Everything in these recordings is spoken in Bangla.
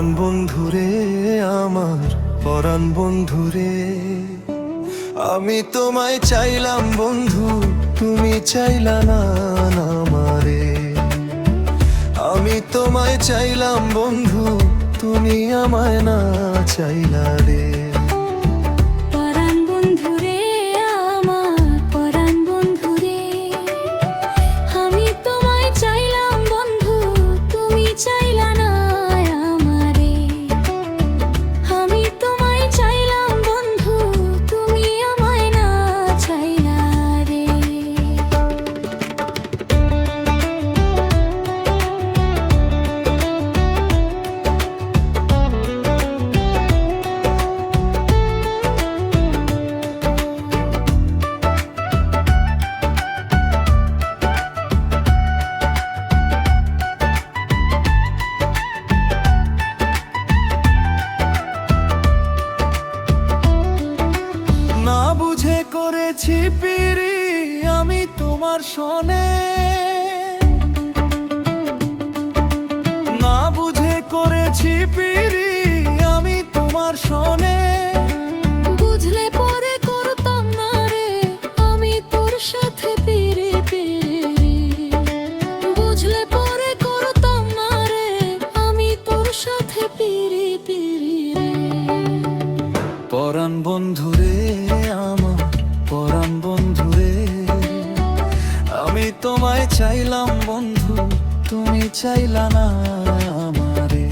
পরাণ বন্ধুরে আমার পরাণ বন্ধুরে, আমি তোমায় চাইলাম বন্ধু, তুমি চাইলা না আমারে। আমি তোমায় চাইলাম বন্ধু, তুমি আমায় না চাইলা রে। পরাণ বন্ধুরে আমার পরাণ বন্ধুরে, আমি তোমায় চাইলাম বন্ধু, তুমি চাইলা না আমারে। আমি তোমায় চাইলাম বন্ধু, তুমি আমায় না চাইলা রে। না বুঝে করেছি পিরি আমি তোমার সনে, না বুঝে করেছি পিরি আমি তোমার সনে। বুঝলে পরে করতাম না রে আমি তোর সাথে পিরে পিরে, বুঝলে পরে করতাম না রে আমি তোর সাথে পিরে পিরে। পরাণ বন্ধুরে আমার পরাণ বন্ধুরে, আমি তোমায় চাইলাম বন্ধু, তুমি চাইলা না আমারে।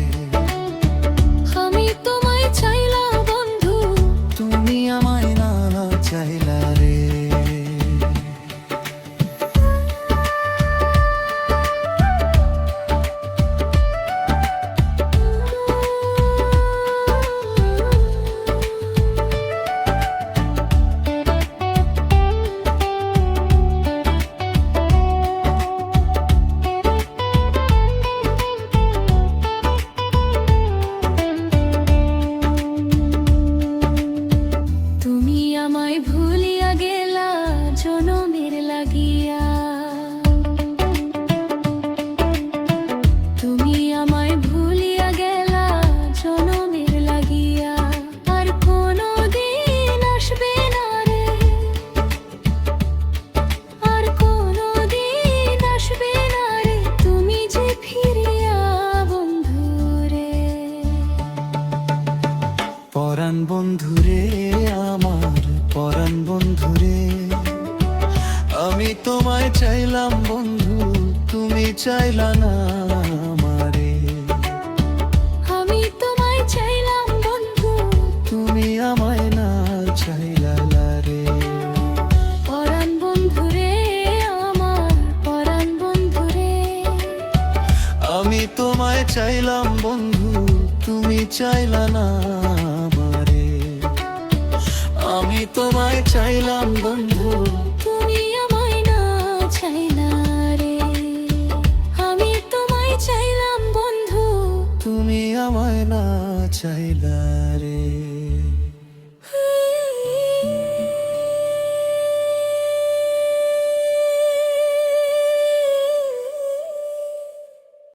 আমি তোমায় চাইলাম বন্ধু, তুমি আমায় না চাইলা রে। তুমি আমায় ভুলিয়া গেলা জনমের লাগিয়া। তুমি আমায় ভুলিয়া গেলা জনমের লাগিয়া, আর কোনো দিন আসবে না রে, আর কোনো দিন আসবে না রে তুমি যে ফিরিয়া বন্ধু রে। পরাণ বন্ধুরে আমার পরাণ বন্ধুরে, আমি তোমায় চাইলাম বন্ধু, তুমি চাইলা না আমারে। আমি তোমায় চাইলাম বন্ধু, তুমি আমায় না চাইলা রে। পরাণ বন্ধুরে আমার পরাণ বন্ধুরে, আমি তোমায় চাইলাম বন্ধু, তুমি চাইলা না আমারে। আমি তোমায় চাইলাম বন্ধু, তুমি আমায় না চাইলা রে। আমি তোমায় চাইলাম বন্ধু, তুমি আমায় না চাইলা রে।